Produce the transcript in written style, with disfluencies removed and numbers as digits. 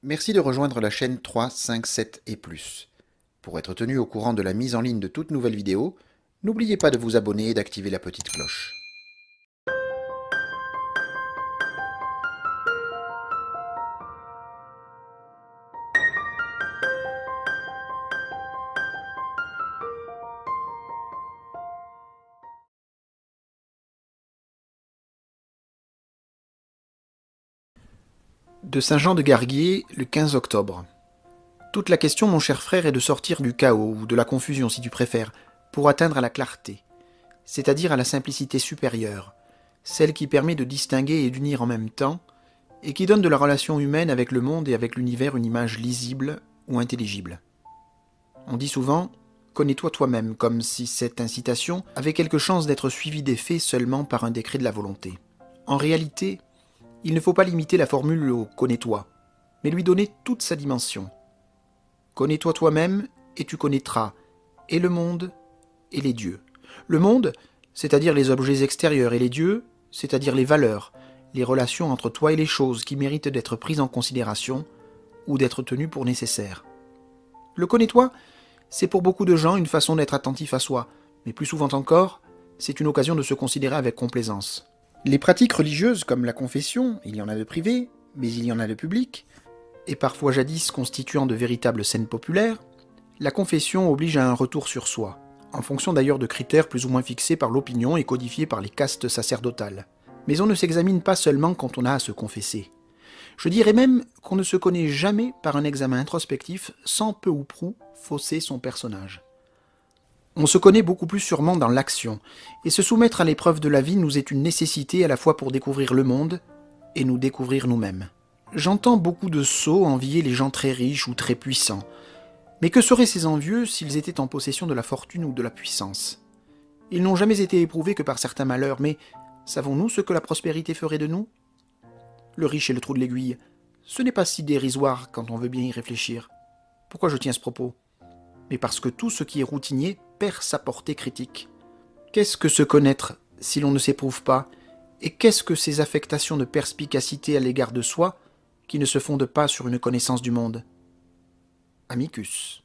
Merci de rejoindre la chaîne 3, 5, 7 et plus. Pour être tenu au courant de la mise en ligne de toute nouvelle vidéo, n'oubliez pas de vous abonner et d'activer la petite cloche. De Saint-Jean de Garguier, le 15 octobre. Toute la question, mon cher frère, est de sortir du chaos, ou de la confusion si tu préfères, pour atteindre à la clarté, c'est-à-dire à la simplicité supérieure, celle qui permet de distinguer et d'unir en même temps, et qui donne de la relation humaine avec le monde et avec l'univers une image lisible ou intelligible. On dit souvent « connais-toi toi-même », comme si cette incitation avait quelque chance d'être suivie des faits seulement par un décret de la volonté. En réalité, il ne faut pas limiter la formule au « connais-toi », mais lui donner toute sa dimension. Connais-toi toi-même et tu connaîtras et le monde et les dieux. Le monde, c'est-à-dire les objets extérieurs, et les dieux, c'est-à-dire les valeurs, les relations entre toi et les choses qui méritent d'être prises en considération ou d'être tenues pour nécessaires. Le connais-toi, c'est pour beaucoup de gens une façon d'être attentif à soi, mais plus souvent encore, c'est une occasion de se considérer avec complaisance. Les pratiques religieuses comme la confession, il y en a de privées, mais il y en a de publiques, et parfois jadis constituant de véritables scènes populaires, la confession oblige à un retour sur soi, en fonction d'ailleurs de critères plus ou moins fixés par l'opinion et codifiés par les castes sacerdotales. Mais on ne s'examine pas seulement quand on a à se confesser. Je dirais même qu'on ne se connaît jamais par un examen introspectif sans peu ou prou fausser son personnage. On se connaît beaucoup plus sûrement dans l'action, et se soumettre à l'épreuve de la vie nous est une nécessité à la fois pour découvrir le monde et nous découvrir nous-mêmes. J'entends beaucoup de sots envier les gens très riches ou très puissants. Mais que seraient ces envieux s'ils étaient en possession de la fortune ou de la puissance? Ils n'ont jamais été éprouvés que par certains malheurs, mais savons-nous ce que la prospérité ferait de nous? Le riche est le trou de l'aiguille. Ce n'est pas si dérisoire quand on veut bien y réfléchir. Pourquoi je tiens ce propos? Mais parce que tout ce qui est routinier perd sa portée critique. Qu'est-ce que se connaître si l'on ne s'éprouve pas? Et qu'est-ce que ces affectations de perspicacité à l'égard de soi qui ne se fondent pas sur une connaissance du monde? Amicus.